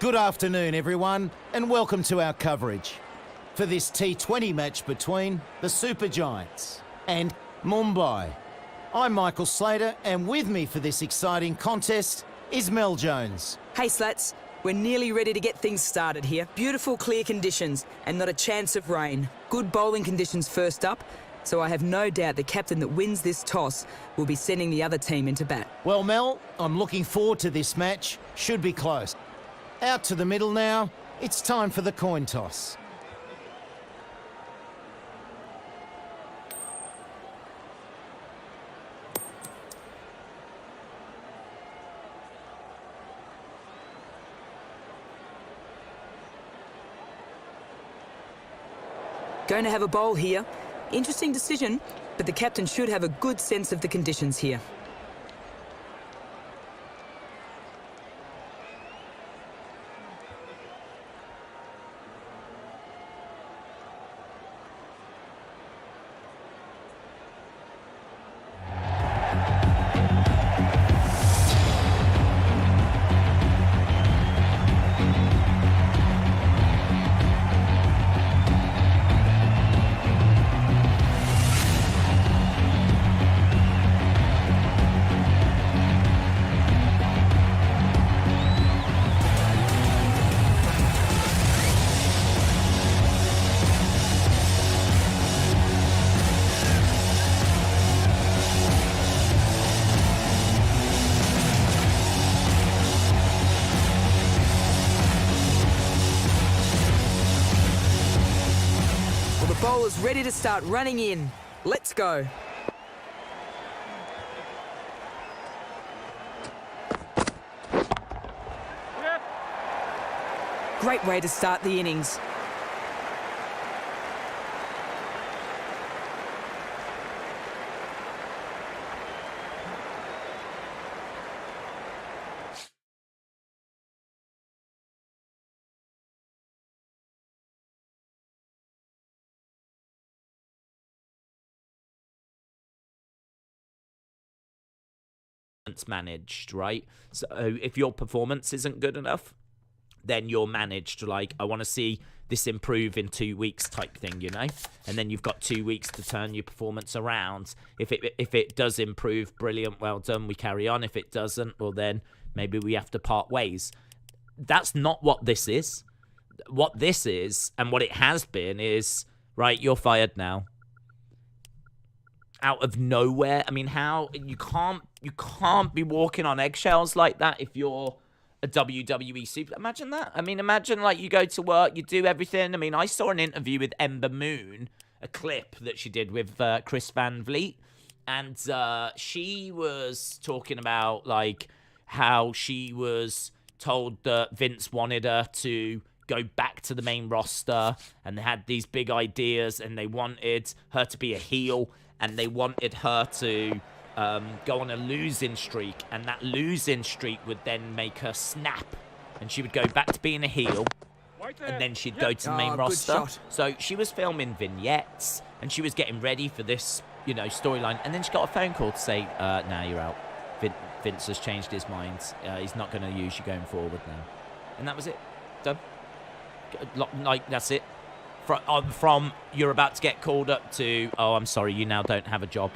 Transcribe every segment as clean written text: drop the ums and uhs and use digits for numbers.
Good afternoon, everyone, and welcome to our coverage for this T20 match between the Super Giants and Mumbai. I'm Michael Slater, and with me for this exciting contest is Mel Jones. Hey Slats, we're nearly ready to get things started here. Beautiful clear conditions and not a chance of rain. Good bowling conditions first up, so I have no doubt the captain that wins this toss will be sending the other team into bat. Well, Mel, I'm looking forward to this match. Should be close. Out to the middle now. It's time for the coin toss. Going to have a bowl here. Interesting decision, but the captain should have a good sense of the conditions here. Bowler's ready to start running in. Let's go. Great way to start the innings. Managed, right? So if your performance isn't good enough, then you're managed like, I want to see this improve in 2 weeks type thing, you know? And then you've got 2 weeks to turn your performance around. If it does improve, brilliant, well done, we carry on. If it doesn't, well then maybe we have to part ways. That's not what this is. What this is, and what it has been, is, right, you're fired now. Out of nowhere. I mean, how you can't be walking on eggshells like that if you're a WWE super. Imagine that. I mean, imagine like you go to work, you do everything. I mean, I saw an interview with Ember Moon, a clip that she did with Chris Van Vliet, and she was talking about like how she was told that Vince wanted her to go back to the main roster, and they had these big ideas, and they wanted her to be a heel. And they wanted her to go on a losing streak. And that losing streak would then make her snap. And she would go back to being a heel. And then she'd go to the main roster. So she was filming vignettes. And she was getting ready for this, you know, storyline. And then she got a phone call to say, nah, you're out. Vince has changed his mind. He's not going to use you going forward now. And that was it. Done. Like, that's it. From you're about to get called up to, oh, I'm sorry, you now don't have a job.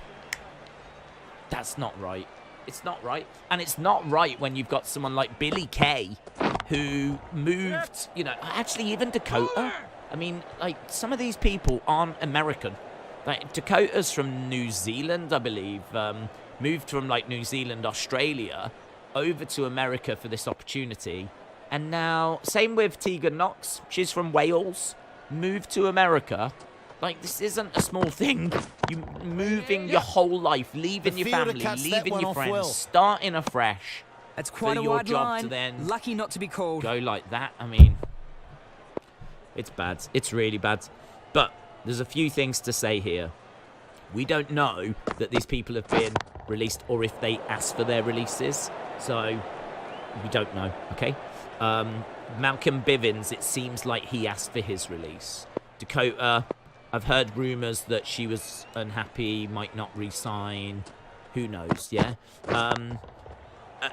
That's not right. It's not right. And it's not right when you've got someone like Billy Kay who moved, you know, actually even Dakota. I mean, like, some of these people aren't American. Like, Dakota's from New Zealand, I believe. Moved from, like, New Zealand, Australia, over to America for this opportunity. And now, same with Tegan Knox. She's from Wales. Moved to America. Like, this isn't a small thing. You moving your whole life, leaving your family, leaving your friends, starting afresh. That's quite a wide line. To then lucky not to be called. Go like that. I mean, it's bad. It's really bad. But there's a few things to say here. We don't know that these people have been released or if they asked for their releases. So we don't know, okay? Malcolm Bivens, it seems like he asked for his release. Dakota, I've heard rumours that she was unhappy, might not re-sign. Who knows, yeah?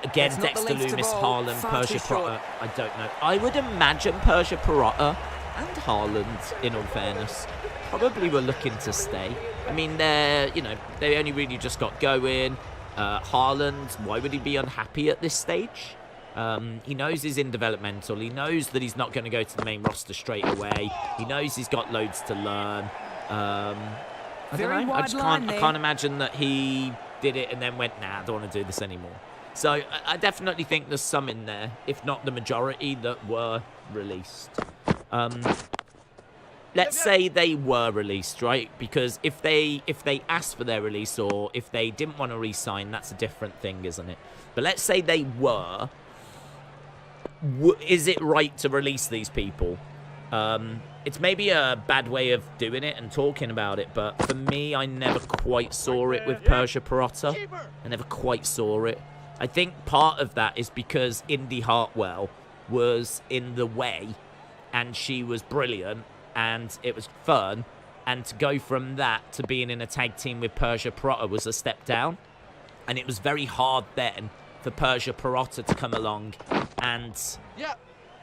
Again, That's not the Dexter length to Loomis, bowl. Haaland, Far Persia too short. Perotta, I don't know. I would imagine Persia Perotta and Haaland, in all fairness, probably were looking to stay. I mean, they only really just got going. Haaland, why would he be unhappy at this stage? He knows he's in developmental. He knows that he's not going to go to the main roster straight away. He knows he's got loads to learn. I don't know. I can't imagine that he did it and then went, nah, I don't want to do this anymore. So I definitely think there's some in there, if not the majority, that were released. Let's say they were released, right? Because if they asked for their release or if they didn't want to re-sign, that's a different thing, isn't it? But let's say they were. Is it right to release these people? It's maybe a bad way of doing it and talking about it, but for me, I never quite saw it with Persia Perotta. I never quite saw it. I think part of that is because Indy Hartwell was in the way, and she was brilliant, and it was fun, and to go from that to being in a tag team with Persia Perotta was a step down, and it was very hard then for Persia Perotta to come along and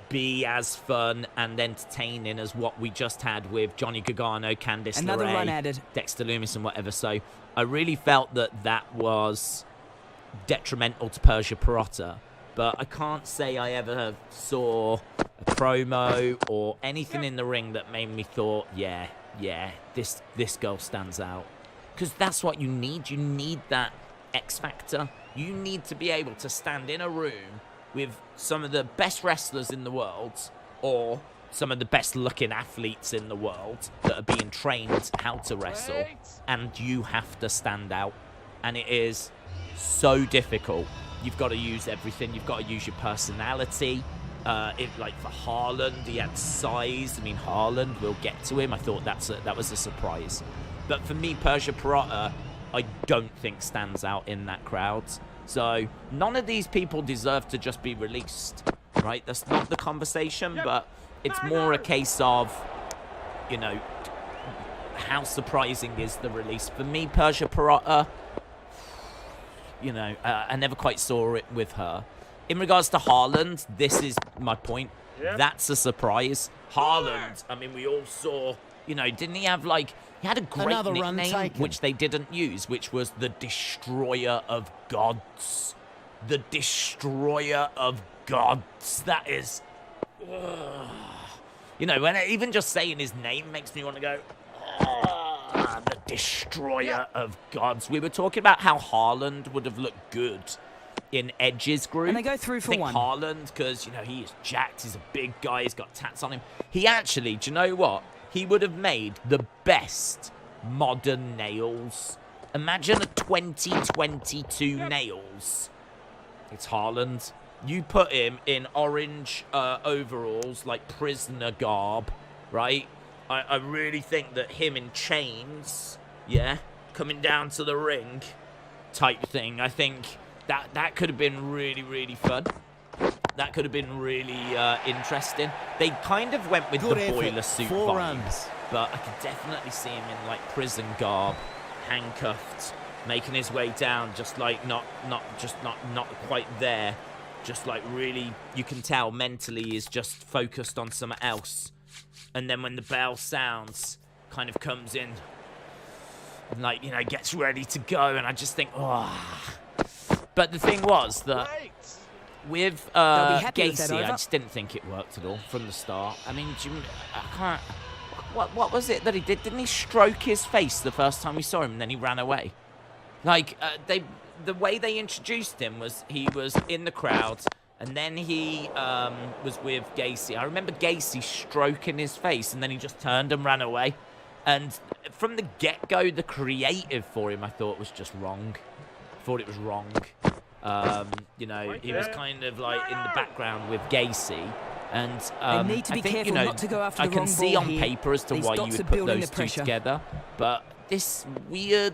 be as fun and entertaining as what we just had with Johnny Gargano, Candice Another LeRae, run added. Dexter Loomis and whatever. So I really felt that was detrimental to Persia Perotta. But I can't say I ever saw a promo or anything in the ring that made me thought, yeah, this girl stands out. Because that's what you need. You need that X factor. You need to be able to stand in a room with some of the best wrestlers in the world or some of the best looking athletes in the world that are being trained how to wrestle, and you have to stand out. And it is so difficult. You've got to use everything. You've got to use your personality. Like for Haaland, he had size. I mean, Haaland, we'll get to him. I thought that was a surprise. But for me, Persia Perotta, I don't think stands out in that crowd. So none of these people deserve to just be released, right? That's not the conversation, but it's more a case of, how surprising is the release. For me, Persia Perotta, I never quite saw it with her. In regards to Haaland, this is my point. That's a surprise. Haaland, I mean, we all saw, didn't he have he had a great Another run nickname, taken. which they didn't use, which was the Destroyer of Gods. The Destroyer of Gods. That is... when even just saying his name makes me want to go... the Destroyer of Gods. We were talking about how Haaland would have looked good in Edge's group. And they go through for one. Haaland, because, he is jacked. He's a big guy. He's got tats on him. He actually, do you know what? He would have made the best modern nails. Imagine a 2022 nails. It's Haaland. You put him in orange overalls, like prisoner garb, right? I really think that him in chains, coming down to the ring type thing, I think that could have been really, really fun. That could have been really interesting. They kind of went with Good the effort. boiler suit 4 vibe, runs. but I could definitely see him in prison garb, handcuffed, making his way down, just not quite there, just really, you can tell mentally is just focused on something else, and then when the bell sounds, kind of comes in, and gets ready to go, and I just think, oh. But the thing was that with Gacy, I just didn't think it worked at all from the start. I mean, I can't. What was it that he did? Didn't he stroke his face the first time we saw him, and then he ran away? The way they introduced him was he was in the crowd, and then he was with Gacy. I remember Gacy stroking his face, and then he just turned and ran away. And from the get-go, the creative for him, I thought, was just wrong. I thought it was wrong. He was kind of in the background with Gacy. And they need to be I think, careful not to go after I the can wrong see ball on here. paper as to These why you dots would are put building those the two pressure. together. But this weird...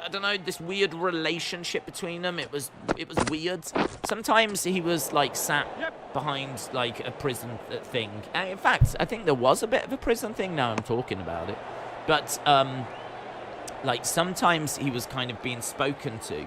I don't know, this weird relationship between them, it was weird. Sometimes he was sat behind a prison thing. And in fact, I think there was a bit of a prison thing now I'm talking about it. But sometimes he was kind of being spoken to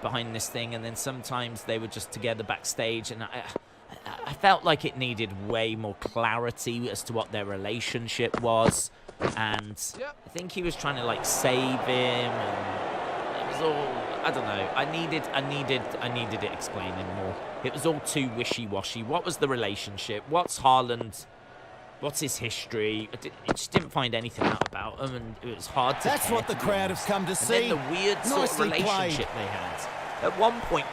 behind this thing, and then sometimes they were just together backstage, and I felt like it needed way more clarity as to what their relationship was, and I think he was trying to like save him, and it was all, I don't know. I needed it explaining more. It was all too wishy-washy. What was the relationship? What's Haaland? What's his history? I just didn't find anything out about him, and it was hard to. That's what the crowd have come to see. And then the weird sort of relationship they had. At one point,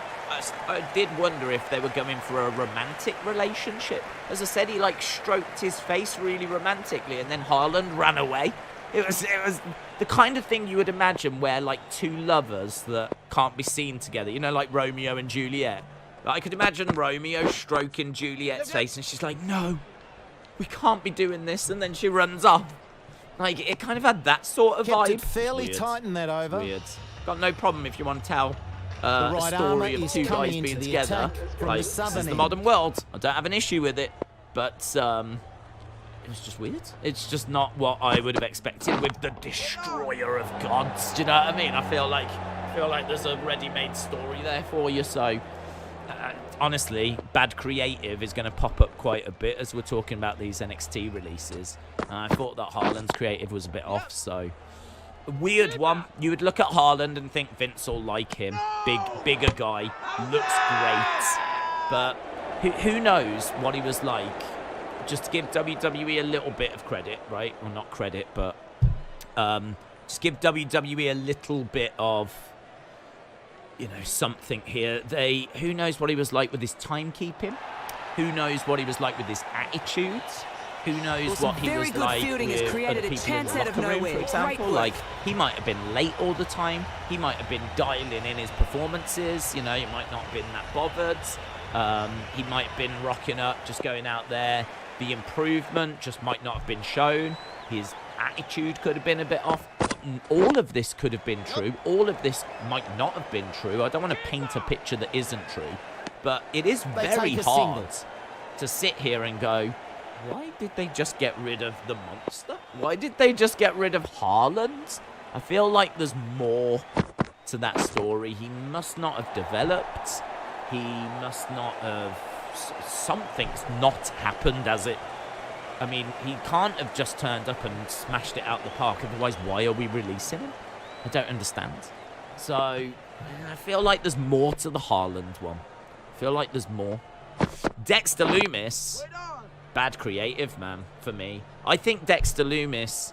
I did wonder if they were going for a romantic relationship. As I said, he like stroked his face really romantically, and then Haaland ran away. It was the kind of thing you would imagine where like two lovers that can't be seen together. You know, like Romeo and Juliet. Like, I could imagine Romeo stroking Juliet's face, and she's like, "No, we can't be doing this," and then she runs off. Like, it kind of had that sort of vibe. Kept it fairly tight in that over. Weird. Got no problem if you want to tell a story of two guys being together. Like, this is the modern world. I don't have an issue with it, but it was just weird. It's just not what I would have expected with the destroyer of gods. Do you know what I mean? I feel like there's a ready-made story there for you. So. Honestly, bad creative is going to pop up quite a bit as we're talking about these NXT releases. I thought that Haaland's creative was a bit off, so... A weird one. You would look at Haaland and think Vince will like him. Bigger guy. Looks great. But who knows what he was like. Just to give WWE a little bit of credit, right? Well, not credit, but... just give WWE a little bit of... you know, something here. Who knows what he was like with his timekeeping? Who knows what he was like with his attitude? Who knows what he was like with other people in the locker room, for example? Like, he might have been late all the time. He might have been dialing in his performances. You know, he might not have been that bothered. He might have been rocking up, just going out there. The improvement just might not have been shown. His attitude could have been a bit off. All of this could have been true. All of this might not have been true. I don't want to paint a picture that isn't true. But it is very hard to sit here and go, why did they just get rid of the monster? Why did they just get rid of Haaland? I feel like there's more to that story. He must not have developed. He must not have... Something's not happened, has it? I mean, he can't have just turned up and smashed it out the park. Otherwise, why are we releasing him? I don't understand. So, I feel like there's more to the Haaland one. I feel like there's more. Dexter Lumis, bad creative, man, for me. I think Dexter Lumis...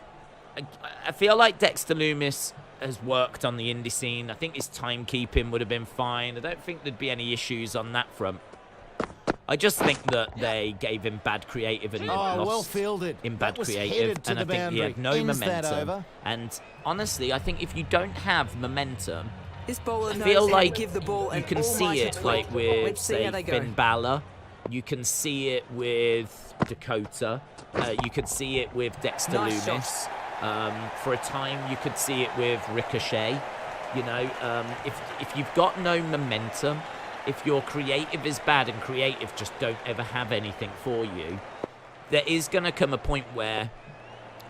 I feel like Dexter Lumis has worked on the indie scene. I think his timekeeping would have been fine. I don't think there'd be any issues on that front. I just think that they gave him bad creative and he lost well fielded. In bad creative, and I think he had no momentum. And honestly, I think if you don't have momentum, this bowler I feel like give the ball you can see it, like with say Finn Balor. You can see it with Dakota. You could see it with Dexter Lumis. For a time, you could see it with Ricochet. You know, if you've got no momentum. If your creative is bad and creative just don't ever have anything for you, there is going to come a point where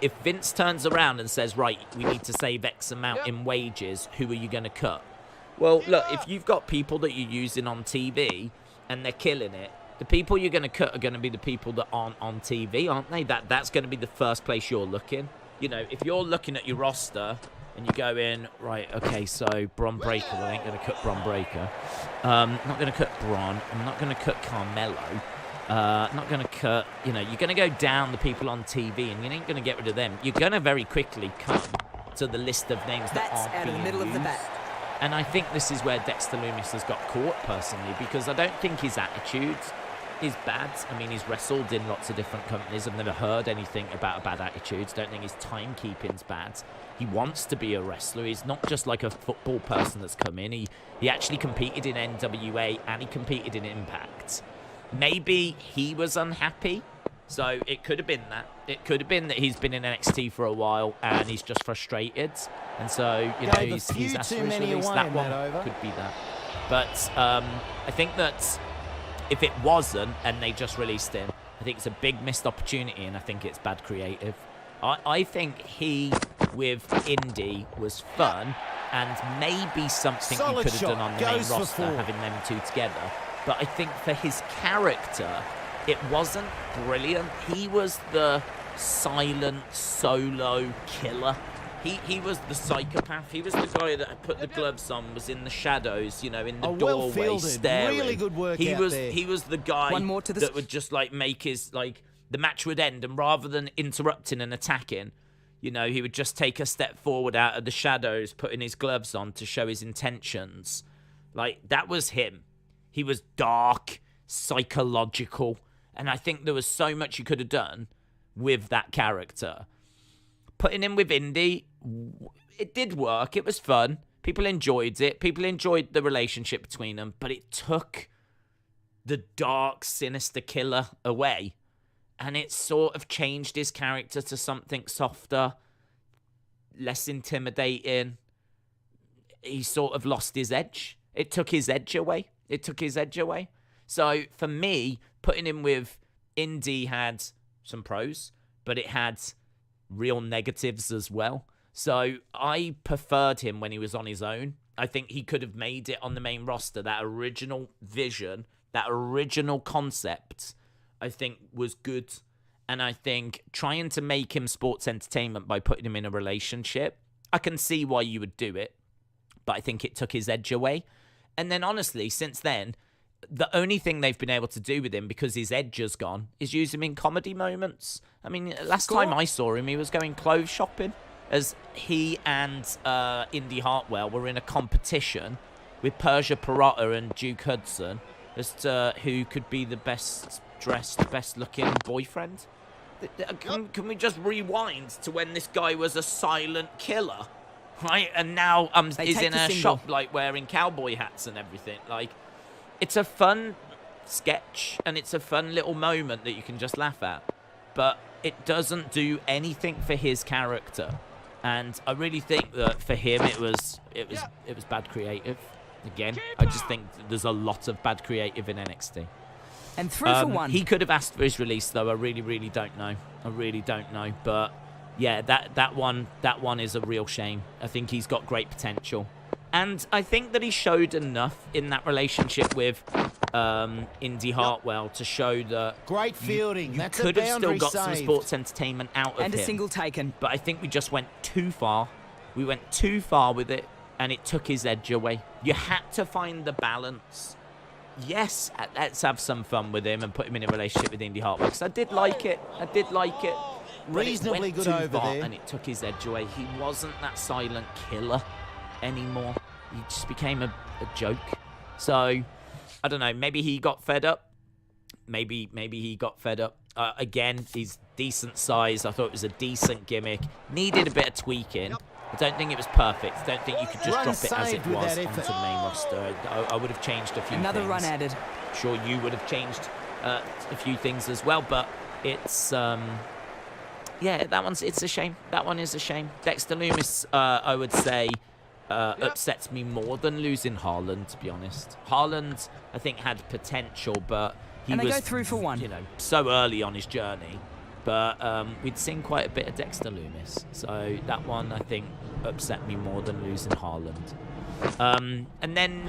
if Vince turns around and says, right, we need to save X amount in wages, who are you going to cut? Well, look, if you've got people that you're using on TV and they're killing it, the people you're going to cut are going to be the people that aren't on TV, aren't they? That's going to be the first place you're looking. You know, if you're looking at your roster... and you go in, right, okay, so Bron Breakker, well, I ain't going to cut Bron Breakker. I'm not going to cut Bron. I'm not going to cut Carmelo. I'm not going to cut, you know, you're going to go down the people on TV and you ain't going to get rid of them. You're going to very quickly come to the list of names that aren't being used. Of the bat. And I think this is where Dexter Lumis has got caught, personally, because I don't think his attitude is bad. I mean, he's wrestled in lots of different companies. I've never heard anything about a bad attitude. Don't think his timekeeping's bad. He wants to be a wrestler. He's not just like a football person that's come in. He actually competed in NWA and he competed in Impact. Maybe he was unhappy. So it could have been that. It could have been that he's been in NXT for a while and he's just frustrated. And so, you know, he's asked for his release. That one could be that. But I think that if it wasn't and they just released him, I think it's a big missed opportunity and I think it's bad creative. I think he, with Indy, was fun, and maybe something you Solid could have done shot. on the main Goes for roster, 4. having them two together. But I think for his character, it wasn't brilliant. He was the silent solo killer. He was the psychopath. He was the guy that put the gloves on, was in the shadows, you know, in the doorway, well-fielded, staring. really good work he out was there. he was the guy One more to the that would just like make his like the match would end, and rather than interrupting and attacking, you know, he would just take a step forward out of the shadows, putting his gloves on to show his intentions. Like, that was him. He was dark, psychological, and I think there was so much you could have done with that character. Putting him with Indy, it did work. It was fun. People enjoyed it. People enjoyed the relationship between them, but it took the dark, sinister killer away, and it sort of changed his character to something softer, less intimidating. He sort of lost his edge. It took his edge away. So for me, putting him with Indy had some pros, but it had real negatives as well. So I preferred him when he was on his own. I think he could have made it on the main roster. That original vision, that original concept, I think was good. And I think trying to make him sports entertainment by putting him in a relationship, I can see why you would do it, but I think it took his edge away. And then honestly, since then, the only thing they've been able to do with him, because his edge has gone, is use him in comedy moments. I mean, last time I saw him, he was going clothes shopping, as he and Indy Hartwell were in a competition with Persia Pirotta and Duke Hudson as to who could be the best dressed, best looking boyfriend. Can we just rewind to when this guy was a silent killer, right? And now he's in a shop like wearing cowboy hats and everything. Like, it's a fun sketch and it's a fun little moment that you can just laugh at, but it doesn't do anything for his character. And I really think that for him it was bad creative. Again, I just think there's a lot of bad creative in NXT. And 3 for 1. He could have asked for his release, though. I really don't know. But yeah, that one is a real shame. I think he's got great potential, and I think that he showed enough in that relationship with Indy Hartwell to show that Great fielding. you That's could a have still boundary got some saved. sports entertainment out of And him. a single taken. But I think we just went too far. We went too far with it, and it took his edge away. You had to find the balance. Yes, let's have some fun with him and put him in a relationship with Indy Hartwell, because I did like it. But Reasonably it went good too over far, there. and it took his edge away. He wasn't that silent killer anymore. He just became a joke. So, I don't know. Maybe he got fed up. Maybe he got fed up. Again, he's decent size. I thought it was a decent gimmick. Needed a bit of tweaking. I don't think it was perfect. I don't think you could just Run drop it as it saved with was that onto effort. the main roster. I would have changed a few things. Another run added. Sure, you would have changed a few things as well, but it's yeah, it's a shame. That one is a shame. Dexter Lumis, I would say, upsets me more than losing Haaland, to be honest. Haaland, I think, had potential, but he And they was, go 3 for 1. you know, so early on his journey. But we'd seen quite a bit of Dexter Lumis, so that one, I think, upset me more than losing Haaland. And then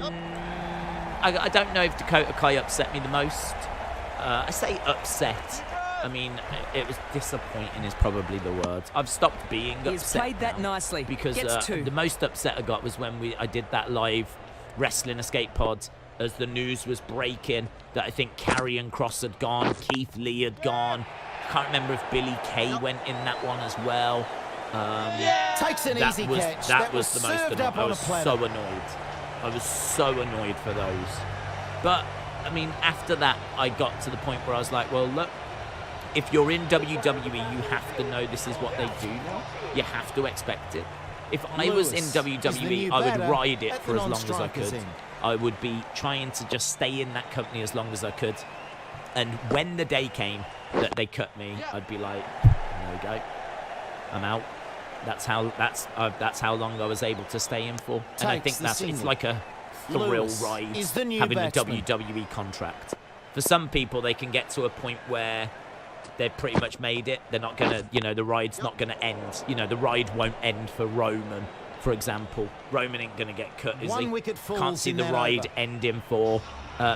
I don't know if Dakota Kai upset me the most. I say upset. I mean, it was disappointing is probably the word. I've stopped being upset. He's played that now, nicely. because Gets 2. the most upset I got was when I did that live Wrestling Escape Pod as the news was breaking that I think Karrion Kross had gone, Keith Lee had gone. I can't remember if Billy Kay went in that one as well. Takes an easy catch. That was the most served annoying. up I on a was platter. so annoyed. I was so annoyed for those. But, I mean, after that, I got to the point where I was like, well, look, if you're in WWE, you have to know this is what they do now. You have to expect it. If I was in Lewis is the WWE, new I would batter ride it at for the as long as I non-strikers could. end. I would be trying to just stay in that company as long as I could. And when the day came that they cut me, I'd be like, there we go. I'm out. That's how long I was able to stay in for. And I Takes think the it's single. like a thrill Lewis ride is the new having batsman. a WWE contract. For some people, they can get to a point where they've pretty much made it. They're not gonna, the ride's not gonna end. The ride won't end for Roman, for example. Roman ain't going to get cut, is he? One wicket falls Can't see in the that ride over. ending for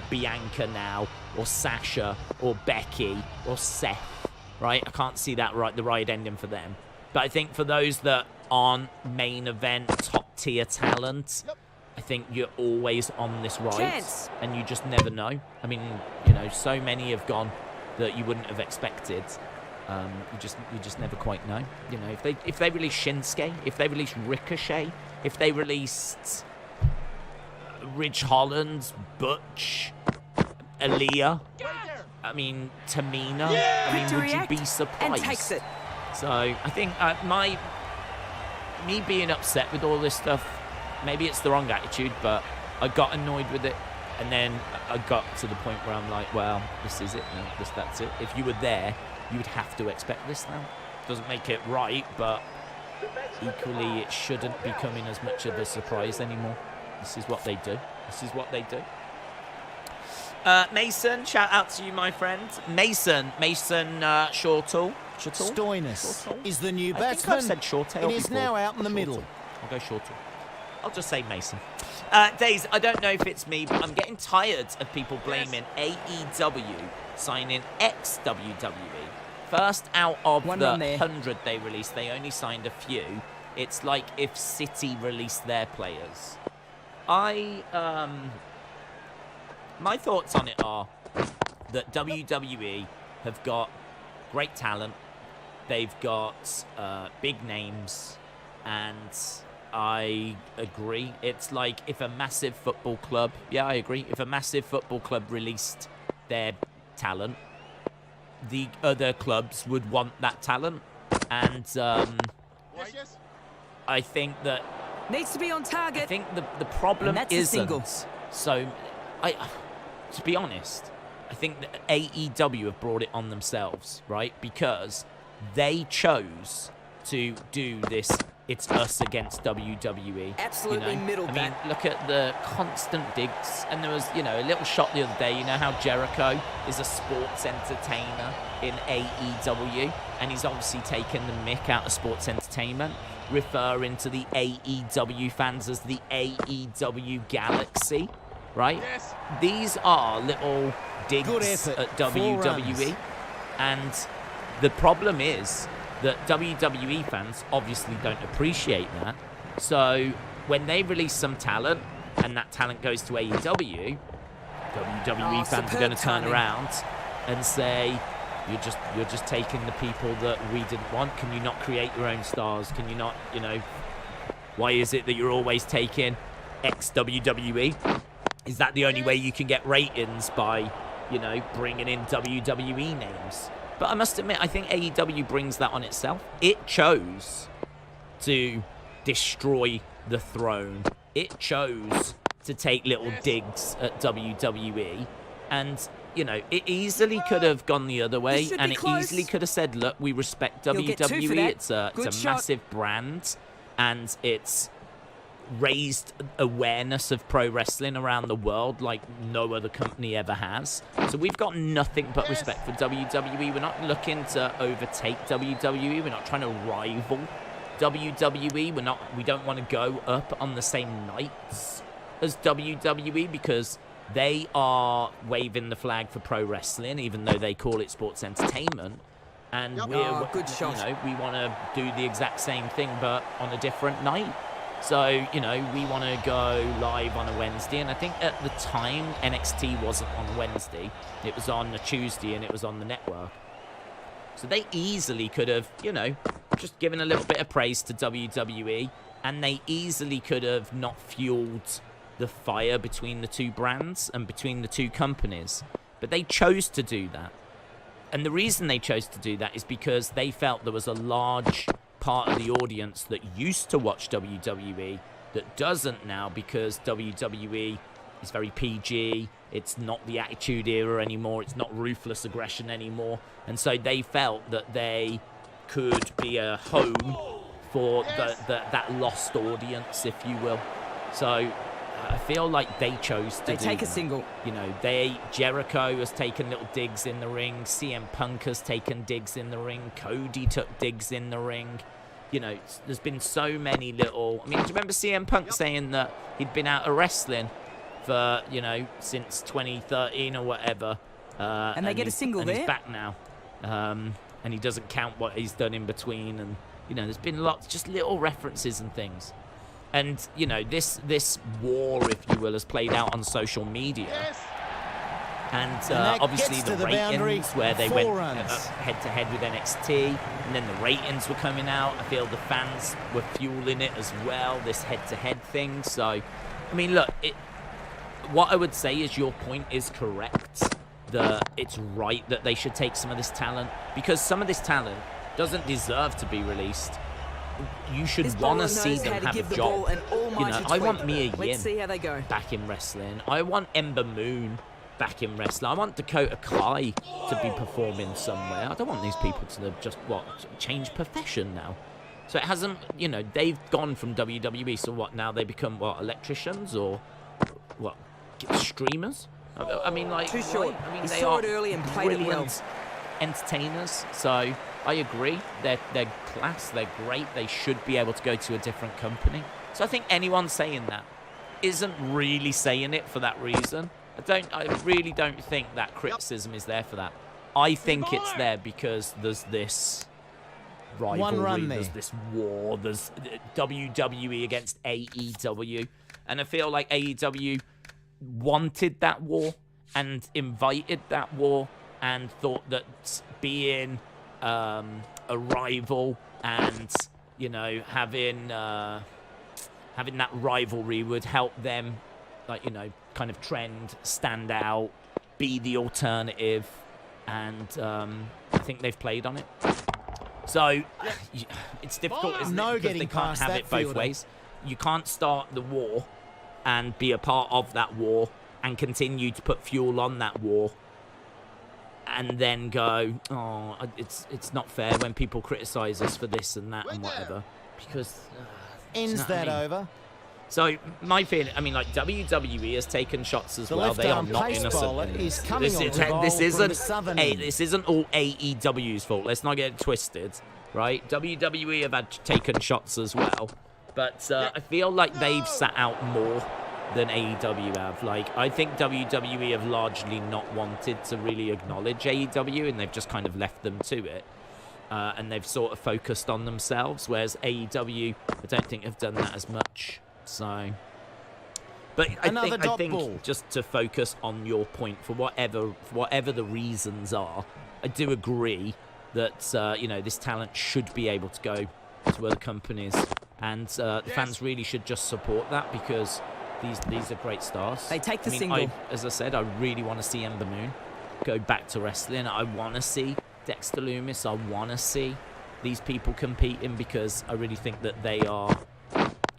Bianca now, or Sasha, or Becky, or Seth, right? I can't see that the ride ending for them. But I think for those that aren't main event, top-tier talent, I think you're always on this ride. Chance. And you just never know. I mean, you know, so many have gone that you wouldn't have expected. You just never quite know. You know, if they release Shinsuke, if they release Ricochet, if they released Ridge Holland, Butch, Aaliyah, I mean Tamina, I mean, would you be surprised? And takes it. So I think me being upset with all this stuff, maybe it's the wrong attitude, but I got annoyed with it. And then I got to the point where I'm like, well, this is it now. That's it. If you were there, you would have to expect this now. Doesn't make it right, but equally it shouldn't be coming as much of a surprise anymore. This is what they do. This is what they do. Mason, shout out to you, my friend. Mason Shortall. Stoinis is the new I think batsman. I've said Shortall It is before. now out in the Shortall. middle. I'll go Shortall. I'll just say Mason. Days, I don't know if it's me, but I'm getting tired of people blaming AEW signing ex-WWE. First out of One the run there. 100 they released, they only signed a few. It's like if City released their players. My thoughts on it are that WWE have got great talent. They've got big names, and I agree. It's like if a massive football club, yeah, I agree. If a massive football club released their talent, the other clubs would want that talent. And I think that Needs to be on target. I think the problem And that's a single. isn't so. To be honest, I think that AEW have brought it on themselves, right? Because they chose to do this. It's us against WWE. Absolutely middled I mean, that. look at the constant digs. And there was, a little shot the other day. You know how Jericho is a sports entertainer in AEW? And he's obviously taken the mick out of sports entertainment, referring to the AEW fans as the AEW Galaxy, right? Yes. These are little Good digs effort. at 4 WWE. runs. And the problem is that WWE fans obviously don't appreciate that. So when they release some talent and that talent goes to AEW, WWE fans are going to turn timing. around and say, you're just taking the people that we didn't want. Can you not create your own stars? Can you not, why is it that you're always taking ex-WWE? Is that the only way you can get ratings by, bringing in WWE names? But I must admit, I think AEW brings that on itself. It chose to destroy the throne. It chose to take little digs at WWE. And, it easily could have gone the other way. should And be it close. easily could have said, look, we respect You'll get 2 for WWE. that. It's a Good shot. massive brand. And it's raised awareness of pro wrestling around the world like no other company ever has. So we've got nothing but respect for WWE. We're not looking to overtake WWE. We're not trying to rival WWE. We don't want to go up on the same nights as WWE because they are waving the flag for pro wrestling, even though they call it sports entertainment. And we're, good shot. we want to do the exact same thing, but on a different night. So, we want to go live on a Wednesday. And I think at the time, NXT wasn't on Wednesday. It was on a Tuesday and it was on the network. So they easily could have, just given a little bit of praise to WWE. And they easily could have not fueled the fire between the two brands and between the two companies. But they chose to do that. And the reason they chose to do that is because they felt there was a large part of the audience that used to watch WWE that doesn't now because WWE is very PG. It's not the Attitude Era anymore. It's not ruthless aggression anymore. And so they felt that they could be a home for that lost audience, if you will. So I feel like they chose to They do take a that. single. Jericho has taken little digs in the ring. CM Punk has taken digs in the ring. Cody took digs in the ring. you know, there's been so many little... I mean, do you remember CM Punk saying that he'd been out of wrestling for, you know, since 2013 or whatever? And they get a single there. He's back now. And he doesn't count what he's done in between. And, you know, there's been lots, just little references and things. And, you know, this war, if you will, has played out on social media. Yes. And obviously the ratings where they went head-to-head with NXT, and then the ratings were coming out. I feel the fans were fueling it as well, this head-to-head thing. So, I mean, look, what I would say is your point is correct. It's right that they should take some of this talent, because some of this talent doesn't deserve to be released. You should want to see them have a job. You know, I want Mia Yim back in wrestling. I want Ember Moon back in wrestling. I want Dakota Kai to be performing somewhere. I don't want these people to just, change profession now. So it hasn't, you know, they've gone from WWE, so what, now they become, electricians or, streamers? I mean, like, too short. I mean, he they saw are it early and played it well. Entertainers, so I agree. They're class, they're great. They should be able to go to a different company. So I think anyone saying that isn't really saying it for that reason. I really don't think that criticism is there for that. I think it's there because there's this rivalry, there's this war, there's WWE against AEW, and I feel like AEW wanted that war and invited that war and thought that being a rival and, you know, having that rivalry would help them, like, you know, kind of trend, stand out, be the alternative, and I think they've played on it. So it's difficult, isn't it? Because they can't have it both ways. You can't start the war and be a part of that war and continue to put fuel on that war and then go, it's not fair when people criticise us for this and that and whatever, because ends that over. So my feeling, I mean, like, WWE has taken shots as well. They are not innocent. This isn't all AEW's fault. Let's not get it twisted, right? WWE have taken shots as well, but I feel like they've sat out more than AEW have. Like, I think WWE have largely not wanted to really acknowledge AEW, and they've just kind of left them to it. And they've sort of focused on themselves, whereas AEW, I don't think, have done that as much. So, but I think just to focus on your point, for whatever the reasons are, I do agree that you know, this talent should be able to go to other companies, and the fans really should just support that, because these are great stars. They take the single. As I said, I really want to see Ember Moon go back to wrestling. I want to see Dexter Lumis. I want to see these people competing, because I really think that they are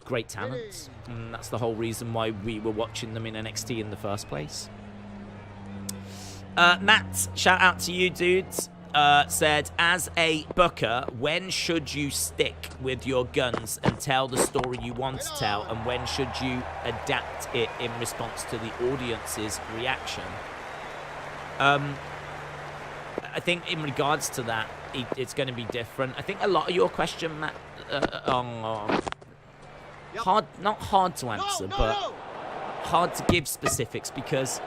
great talents, and that's the whole reason why we were watching them in NXT in the first place. Matt, shout out to you, dudes. Said, as a booker, when should you stick with your guns and tell the story you want to tell, and when should you adapt it in response to the audience's reaction? I think in regards to that, it's going to be different. I think a lot of your question, Matt, not hard to answer, but hard to give specifics, because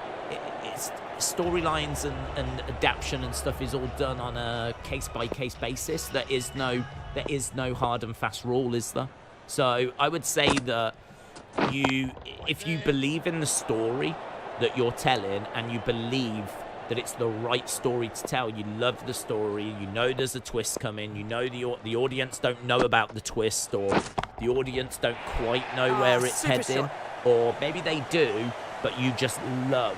it's storylines and adaptation and stuff is all done on a case-by-case basis. There is no hard and fast rule, is there? So I would say that if you believe in the story that you're telling, and you believe that it's the right story to tell, you love the story, you know there's a twist coming, you know the audience don't know about the twist, or the audience don't quite know where it's heading, or maybe they do, but you just love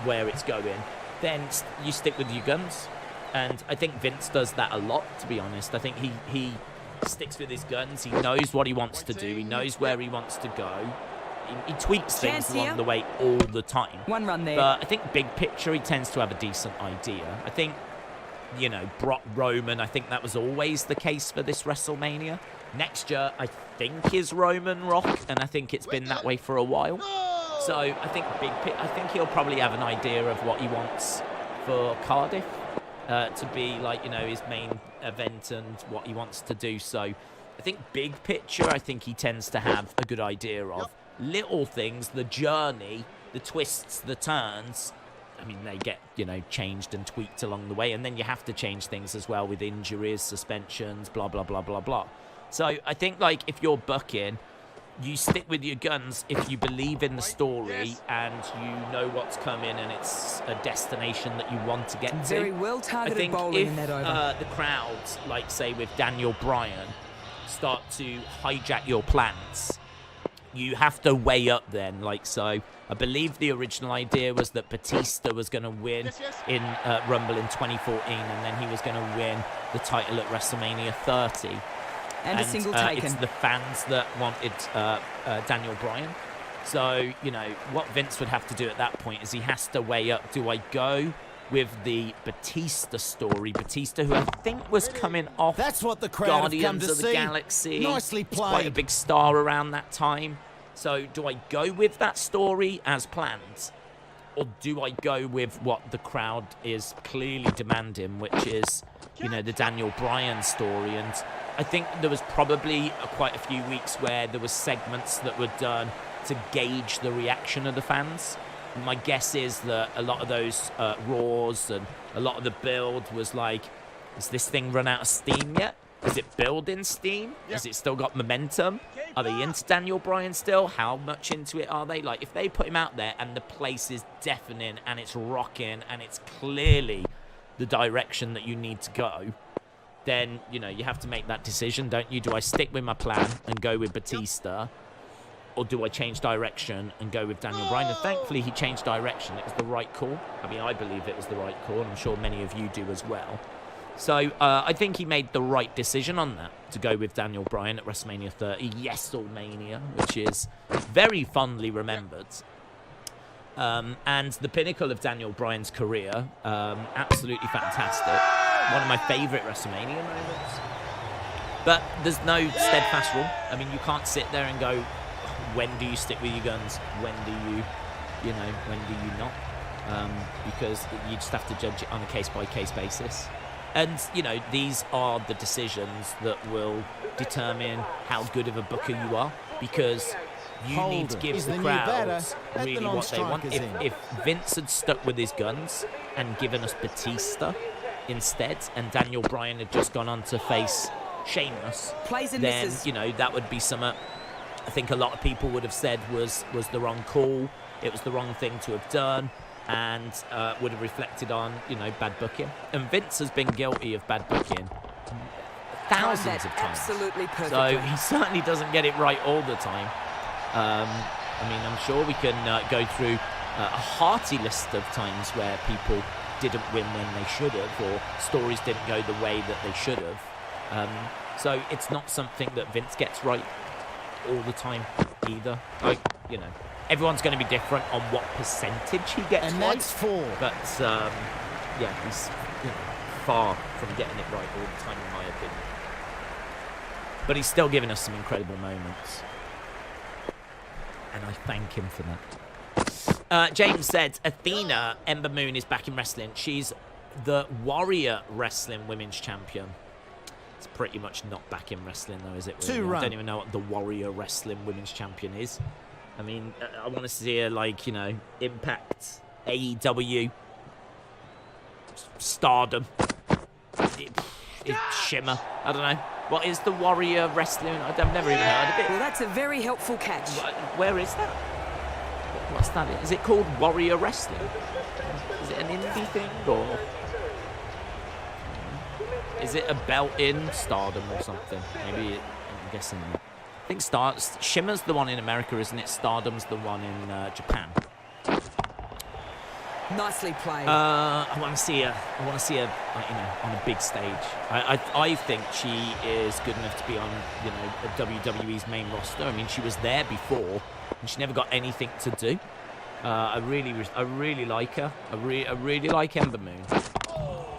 where it's going, then you stick with your guns. And I think Vince does that a lot, to be honest. I think he sticks with his guns. He knows what he wants to do. He knows where he wants to go. He tweaks things along the way all the time. One run there. But I think big picture, he tends to have a decent idea. I think, you know, Brock Roman, I think that was always the case for this WrestleMania. Next year, I think, is Roman Rock, and I think it's been that way for a while. So I think he'll probably have an idea of what he wants for Cardiff. to be like, you know, his main event and what he wants to do. So I think big picture, I think he tends to have a good idea of. Little things, the journey, the twists, the turns, I mean, they get, you know, changed and tweaked along the way. And then you have to change things as well with injuries, suspensions, blah, blah, blah, blah, blah. So I think, like, if you're booking, you stick with your guns if you believe in the story and you know what's coming and it's a destination that you want to get to. Very well targeted I think bowling if, in that over. the crowds, like, say, with Daniel Bryan, start to hijack your plans, you have to weigh up then. Like, so I believe the original idea was that Batista was going to win in Rumble in 2014, and then he was going to win the title at WrestleMania 30. And a single taken. It's the fans that wanted Daniel Bryan. So, you know, what Vince would have to do at that point is he has to weigh up, do I go with the Batista story? Batista, who I think was coming off That's what the crowd have come Guardians to of the see. Galaxy. Nicely He's quite a played. big star around that time. So do I go with that story as planned? Or do I go with what the crowd is clearly demanding, which is, you know, the Daniel Bryan story? And I think there was probably quite a few weeks where there was segments that were done to gauge the reaction of the fans. My guess is that a lot of those Raws and a lot of the build was like, has this thing run out of steam yet? Is it building steam? Has it still got momentum? Are they into Daniel Bryan still? How much into it are they? Like, if they put him out there and the place is deafening and it's rocking and it's clearly the direction that you need to go, then, you know, you have to make that decision, don't you? Do I stick with my plan and go with Batista? Or do I change direction and go with Daniel Bryan? And thankfully, he changed direction. It was the right call. I mean, I believe it was the right call, and I'm sure many of you do as well. So I think he made the right decision on that, to go with Daniel Bryan at WrestleMania 30, Yes-Mania, which is very fondly remembered. And the pinnacle of Daniel Bryan's career, absolutely fantastic. One of my favourite WrestleMania moments. But there's no steadfast rule. I mean, you can't sit there and go, when do you stick with your guns? When do you not? Because you just have to judge it on a case-by-case basis. And, you know, these are the decisions that will determine how good of a booker you are, because you need to give the crowds really what they want. If Vince had stuck with his guns and given us Batista instead, and Daniel Bryan had just gone on to face Sheamus, then, you know, that would be something I think a lot of people would have said was the wrong call. It was the wrong thing to have done, and would have reflected on, you know, bad booking. And Vince has been guilty of bad booking thousands of times. Absolutely perfect. So he certainly doesn't get it right all the time. I mean, I'm sure we can go through a hearty list of times where people didn't win when they should have, or stories didn't go the way that they should have. So it's not something that Vince gets right all the time either. Like, you know, everyone's going to be different on what percentage he gets And right. that's 4. But, yeah, he's, you know, far from getting it right all the time, in my opinion. But he's still giving us some incredible moments. And I thank him for that. James said, Athena Ember Moon is back in wrestling. She's the Warrior Wrestling Women's Champion. It's pretty much not back in wrestling, though, is it? Really? I don't even know what the Warrior Wrestling Women's Champion is. I mean, I want to see her, like, you know, Impact, AEW, Stardom, Shimmer. I don't know. What is the Warrior Wrestling? I've never even heard of it. Well, that's a very helpful catch. Where is that? What's that? Is it called Warrior Wrestling? Is it an indie thing, or is it a belt in Stardom or something? Maybe I'm guessing. I think Shimmer's the one in America, isn't it? Stardom's the one in Japan. Nicely played. I want to see her. I want to see her, you know, on a big stage. I think she is good enough to be on, you know, WWE's main roster. I mean, she was there before, and she never got anything to do. I really like her. I really like Ember Moon,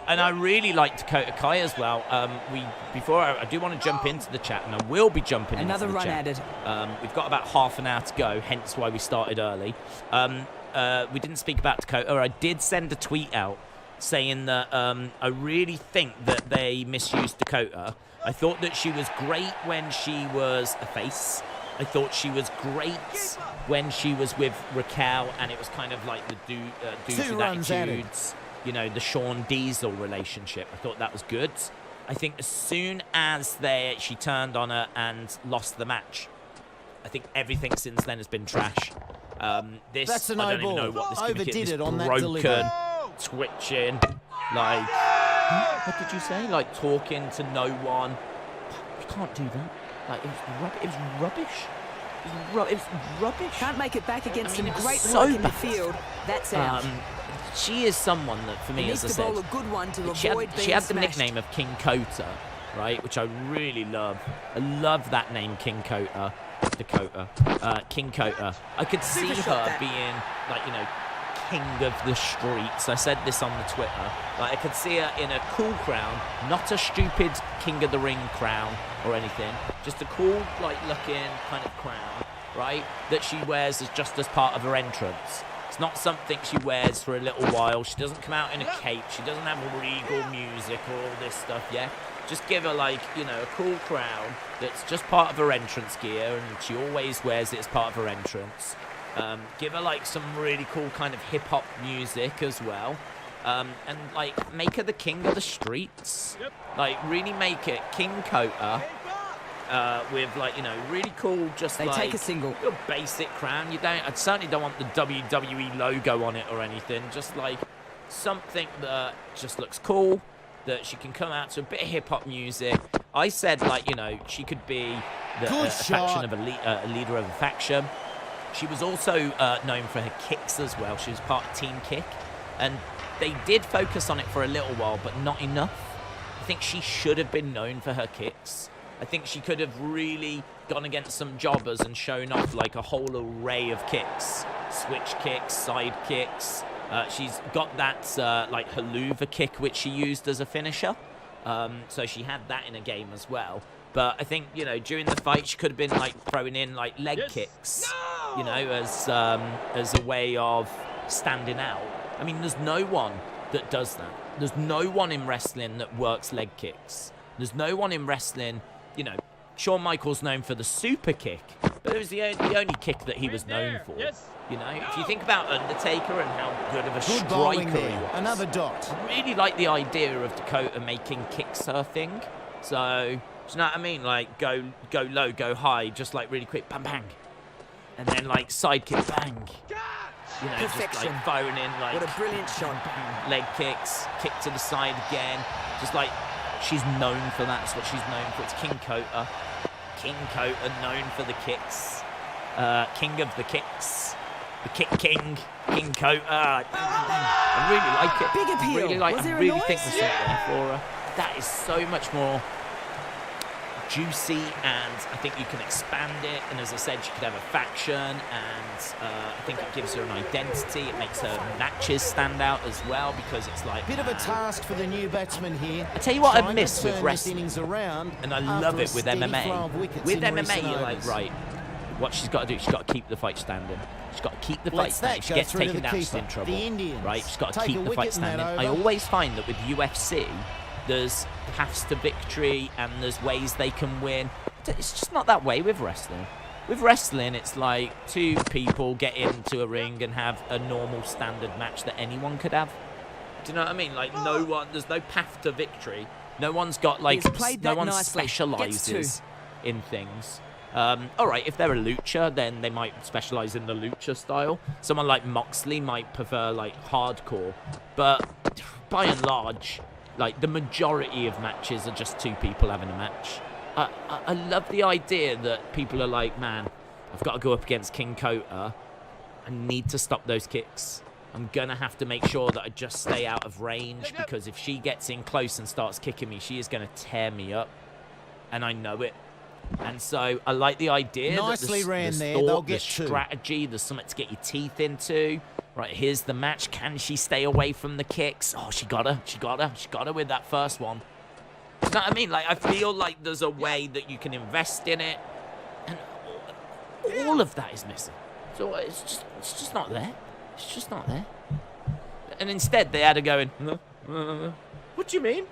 and I really like Dakota Kai as well. I do want to jump into the chat, and I will be jumping into the chat. Another run added. We've got about half an hour to go, hence why we started early. We didn't speak about Dakota. I did send a tweet out saying that I really think that they misused Dakota. I thought that she was great when she was a face. I thought she was great when she was with Raquel, and it was kind of like the dudes with attitudes, you know, the Shawn Diesel relationship. I thought that was good. I think as soon as she turned on her and lost the match, I think everything since then has been trash. That's an I don't even know what this gimmick is. This broken, twitching, like, what did you say? Like talking to no one. You can't do that. Like, it was rubbish. It was rubbish. Can't make it back against some great so work in the bad. field. That's out. She is someone that, for me, as I said, bowl a good one to she avoid had the smashed. nickname of King Kota, right? Which I really love. I love that name, King Kota. King Kota. I could see her being, like, you know, king of the streets. I said this on the Twitter. Like, I could see her in a cool crown, not a stupid King of the Ring crown or anything. Just a cool, like, looking kind of crown, right? That she wears just as part of her entrance. It's not something she wears for a little while. She doesn't come out in a cape. She doesn't have regal music or all this stuff, yeah? Just give her, like, you know, a cool crown that's just part of her entrance gear, and she always wears it as part of her entrance. Give her, like, some really cool kind of hip-hop music as well. And, like, make her the king of the streets. Like, really make it King Kota with, like, you know, really cool, just They take a single. Your basic crown. I certainly don't want the WWE logo on it or anything. Just, like, something that just looks cool, that she can come out to a bit of hip-hop music. I said, like, you know, she could be a faction of a leader of a faction. She was also known for her kicks as well. She was part of Team Kick. And they did focus on it for a little while, but not enough. I think she should have been known for her kicks. I think she could have really gone against some jobbers and shown off, like, a whole array of kicks. Switch kicks, side kicks. She's got that, like, haluva kick, which she used as a finisher. So she had that in a game as well. But I think, you know, during the fight, she could have been, like, throwing in, like, leg kicks, you know, as a way of standing out. I mean, there's no one that does that. There's no one in wrestling that works leg kicks. There's no one in wrestling, you know, Shawn Michaels known for the super kick, but it was the only kick that he was known for. You know, if you think about Undertaker and how good of a striker he was. Another dot. I really like the idea of Dakota making kicks her thing. So, do you know what I mean? Like, go low, go high, just like really quick, bang, bang. And then, like, side kick, bang. You know, Perfection. just like firing in, like, What a brilliant shot. bang, leg kicks, kick to the side again. Just like, she's known for that. That's what she's known for. It's King Kota. King Kota, known for the kicks. King of the kicks. The Kick King. King Kota. I really like it. Big appeal. I really think there's something there for her. That is so much more juicy, and I think you can expand it. And as I said, she could have a faction, and I think it gives her an identity. It makes her matches stand out as well, because it's like Bit of a task for the new batsman here. I tell you what I Trying to miss with turn this wrestling, innings around and I love after it a with steady MMA. flow of wickets With in MMA, recent you're like, overs. right, what she's got to do, she's got to keep the fight standing. She's got to keep the fight Lets standing. that She go gets through to taken the down, she's keeper. in trouble. The Indians Right, she's got to take keep a the fight wicket in that standing. I over. always find that with UFC, there's paths to victory and there's ways they can win. It's just not that way with wrestling. With wrestling, it's like two people get into a ring and have a normal standard match that anyone could have. Do you know what I mean? Like, no one, there's no path to victory. No one's got, like, He's played no that one nicely. specializes Gets in things. All right, if they're a lucha, then they might specialize in the lucha style. Someone like Moxley might prefer, like, hardcore. But by and large, like, the majority of matches are just two people having a match. I love the idea that people are like, man, I've got to go up against King Kota. I need to stop those kicks. I'm going to have to make sure that I just stay out of range, because if she gets in close and starts kicking me, she is going to tear me up. And I know it. And so I like the idea Nicely that ran there's there. thought, They'll there's get two. strategy, there's something to get your teeth into. Right, here's the match. Can she stay away from the kicks? Oh, she got her with that first one. You know what I mean? Like, I feel like there's a way that you can invest in it, and all of that is missing. So it's just not there. It's just not there. And instead, they had to go in, What do you mean?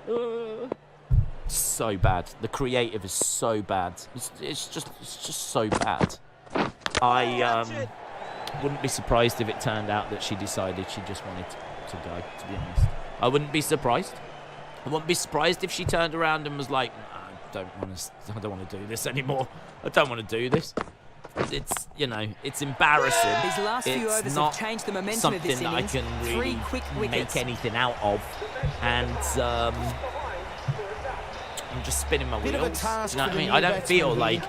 So bad. The creative is so bad. It's just so bad. I wouldn't be surprised if it turned out that she decided she just wanted to go, to be honest. I wouldn't be surprised. I wouldn't be surprised if she turned around and was like, I don't want to do this anymore. I don't want to do this. It's, you know, it's embarrassing. These last few overs have changed the momentum of this innings. Something that I can really quick make anything out of. And I'm just spinning my wheels. You know what I mean? I don't feel like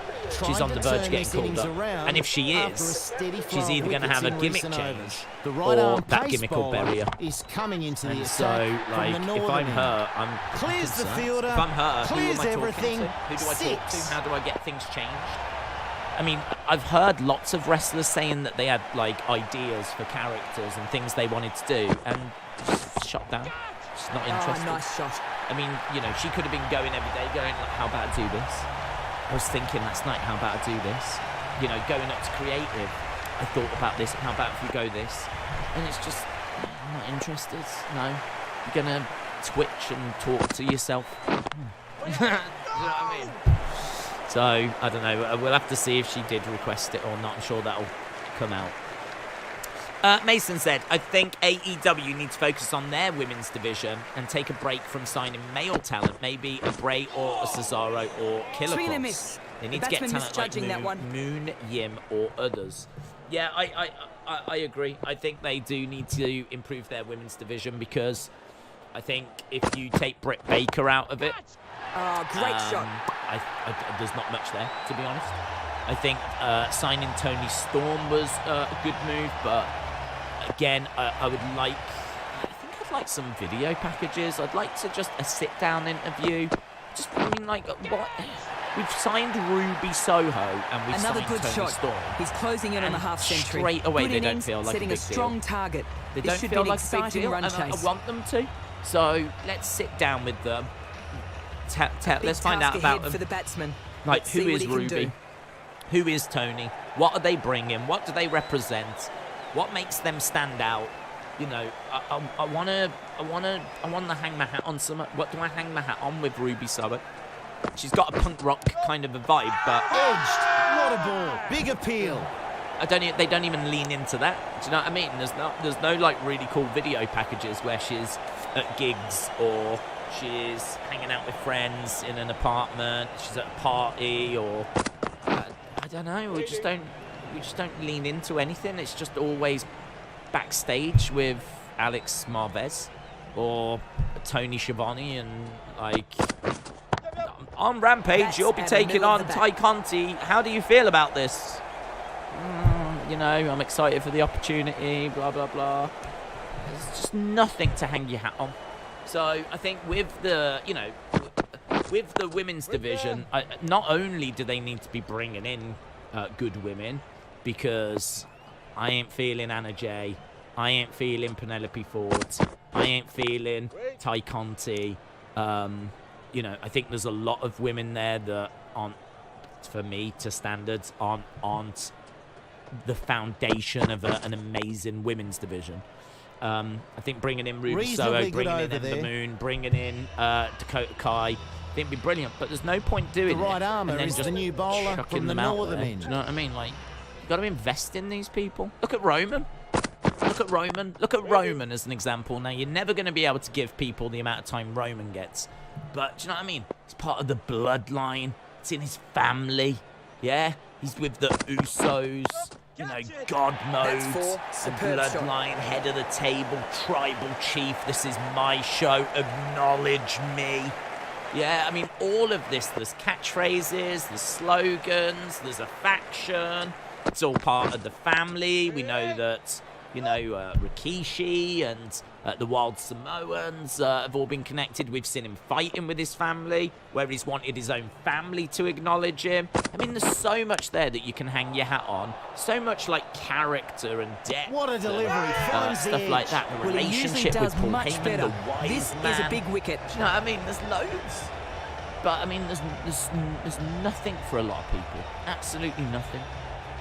she's on the verge of getting called up. And if she is, she's either going to have a gimmick change or that gimmick will bury her. Is coming into the so, like, if I'm her, I'm clears the concerned. fielder, If I'm her, who am I talking everything. to? Who do I talk to? How do I get things changed? I mean, I've heard lots of wrestlers saying that they had, like, ideas for characters and things they wanted to do, and just shut down. Just not interested. Nice shot. I mean, you know, she could have been going every day, going, like, how about I do this? I was thinking last night, how about I do this? You know, going up to creative. I thought about this, how about if we go this? And it's just, I'm not interested. No. You're going to twitch and talk to yourself. You know what I mean? So, I don't know. We'll have to see if she did request it or not. I'm sure that'll come out. Mason said, I think AEW needs to focus on their women's division and take a break from signing male talent. Maybe a Bray or a Cesaro or Killer Cross. They need to get talent like Moon, Yim or others. Yeah, I agree. I think they do need to improve their women's division because I think if you take Britt Baker out of it, great shot. There's not much there, to be honest. I think signing Toni Storm was a good move, but again, I would like... I think I'd like some video packages. I'd like to just a sit-down interview. Just, I mean, like, what... We've signed Ruby Soho and we've Another signed good Toni shot. Storm. He's closing in on the half century. Straight away, good they don't innings, feel like a big setting a strong deal. target. They This don't should feel be an like a big exciting deal, run and I chase. want them to. So let's sit down with them. Let's find out task about ahead them. for the batsman. Like, Let's who see what is he can Ruby? do. Who is Tony? What are they bringing? What do they represent? What makes them stand out? You know, I want to hang my hat on some. What do I hang my hat on with Ruby Soho? She's got a punk rock kind of a vibe, but Edged. What a ball. Big appeal. they don't even lean into that. Do you know what I mean? There's no like really cool video packages where she's at gigs or she's hanging out with friends in an apartment. She's at a party or I don't know. We just don't lean into anything. It's just always backstage with Alex Marvez or Tony Schiavone and like. On Rampage, you'll be taking on Ty Conti. How do you feel about this? You know, I'm excited for the opportunity, blah, blah, blah. There's just nothing to hang your hat on. So I think with the, you know, with the women's division, not only do they need to be bringing in good women, because I ain't feeling Anna Jay, I ain't feeling Penelope Ford, I ain't feeling Ty Conti, you know, I think there's a lot of women there that aren't, for me, to standards, aren't the foundation of an amazing women's division. I think bringing in Ruby Soho, bringing in Ember Moon, bringing in Dakota Kai, I think it'd be brilliant. But there's no point doing the right it armour and then is just the new bowler chucking from the them out northern there. end. Do you know what I mean? Like, you got to invest in these people. Look at Roman. Look at Roman. Look at Roman as an example. Now, you're never going to be able to give people the amount of time Roman gets. But, do you know what I mean? It's part of the bloodline. It's in his family. Yeah? He's with the Usos. You know, God mode. The bloodline, head of the table, tribal chief. This is my show. Acknowledge me. Yeah, I mean, all of this. There's catchphrases, there's slogans, there's a faction. It's all part of the family. We know that, you know, Rikishi and the Wild Samoans have all been connected. We've seen him fighting with his family, where he's wanted his own family to acknowledge him. I mean, there's so much there that you can hang your hat on. So much, like, character and depth. What a delivery. Finds the stuff edge. like that. The relationship with Paul Heyman, the wise This man. is a big wicket. Do you know what I mean? There's loads. But, I mean, there's nothing for a lot of people. Absolutely nothing.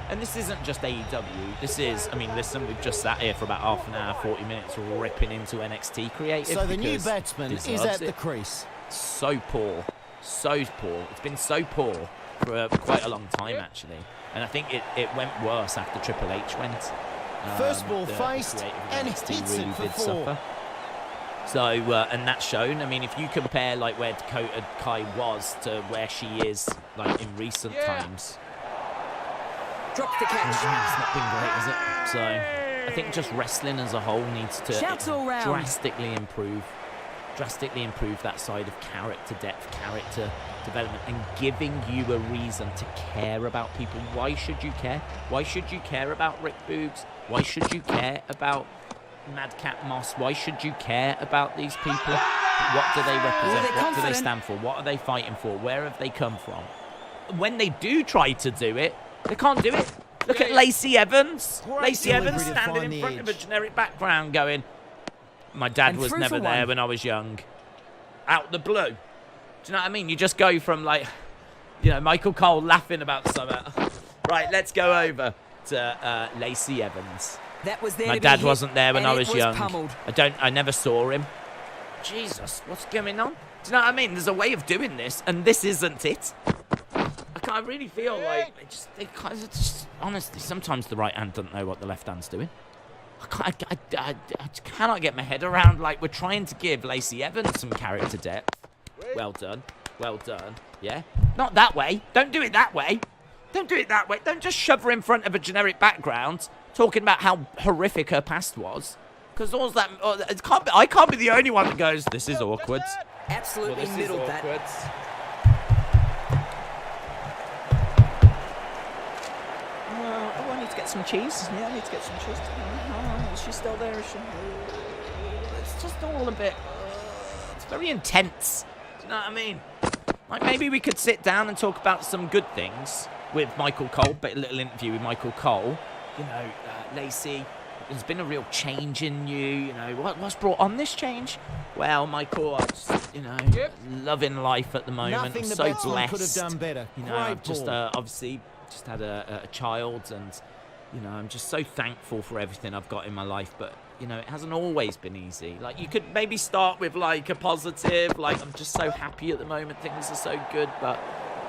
And this isn't just AEW. This is, I mean, listen, we've just sat here for about half an hour, 40 minutes, ripping into NXT Creative. So the new batsman is at the crease. So poor. So poor. It's been so poor for quite a long time, actually. And I think it went worse after Triple H went. First ball faced, and hits it for 4. So, and that's shown. I mean, if you compare, like, where Dakota Kai was to where she is, like, in recent times. Drops the catch. It's not been great, is it? So, I think just wrestling as a whole needs to drastically improve that side of character depth, character development, and giving you a reason to care about people. Why should you care? Why should you care about Rick Boogs? Why should you care about Madcap Moss? Why should you care about these people? What do they represent? What do they stand for? What are they fighting for? Where have they come from? When they do try to do it, they can't do it. Look at Lacey Evans. Lacey Evans standing in front of a generic background going, my dad was never there when I was young. Out the blue. Do you know what I mean? You just go from, like, you know, Michael Cole laughing about something. Right, let's go over to Lacey Evans. That was there. My dad wasn't there when I was young. Pummeled. I never saw him. Jesus, what's going on? Do you know what I mean? There's a way of doing this, and this isn't it. I really feel like honestly, sometimes the right hand doesn't know what the left hand's doing. I cannot get my head around, like, we're trying to give Lacey Evans some character depth. Well done. Well done. Yeah? Not that way. Don't do it that way. Don't do it that way. Don't just shove her in front of a generic background talking about how horrific her past was. Because all that... I can't be the only one that goes, this is awkward. Absolutely middled that. I need to get some cheese. Yeah, I need to get some cheese. Is she still there? Is she? It's just all a bit... it's very intense. Do you know what I mean? Like, maybe we could sit down and talk about some good things with Michael Cole, but a little interview with Michael Cole. You know, Lacey, there's been a real change in you. You know, what's brought on this change? Well, Michael, I'm just, you know, loving life at the moment. Nothing I'm the so batsman blessed. could have done better. You know, I've just obviously just had a child, and you know, I'm just so thankful for everything I've got in my life. But you know, it hasn't always been easy. Like, you could maybe start with, like, a positive, like, I'm just so happy at the moment, things are so good, but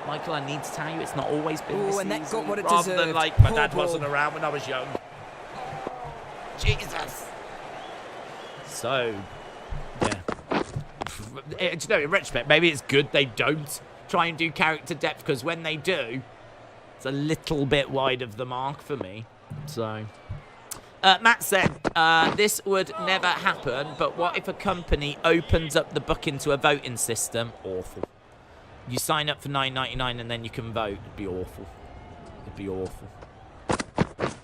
Michael, I need to tell you, it's not always been this and that easy. got what it Rather deserved. than, like, my dad wasn't around when I was young. Jesus. So, yeah. You know, in retrospect, maybe it's good they don't try and do character depth, because when they do, it's a little bit wide of the mark for me. So, Matt said, this would never happen, but what if a company opens up the booking to a voting system? Awful. You sign up for $9.99 and then you can vote. It'd be awful. It'd be awful.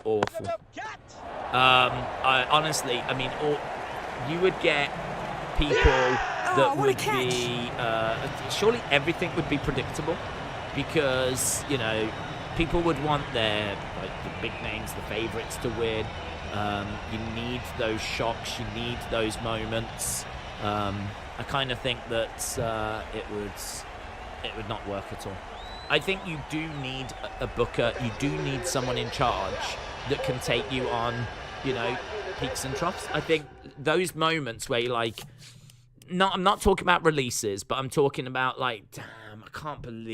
Awful. Honestly, I mean, you would get people that would be... surely everything would be predictable, because, you know, people would want their, like, the big names, the favourites to win. You need those shocks, you need those moments. I kind of think that it would not work at all. I think you do need a booker, you do need someone in charge that can take you on, you know, peaks and troughs. I think those moments where you're like, I'm not talking about releases, but I'm talking about, like, damn, I can't believe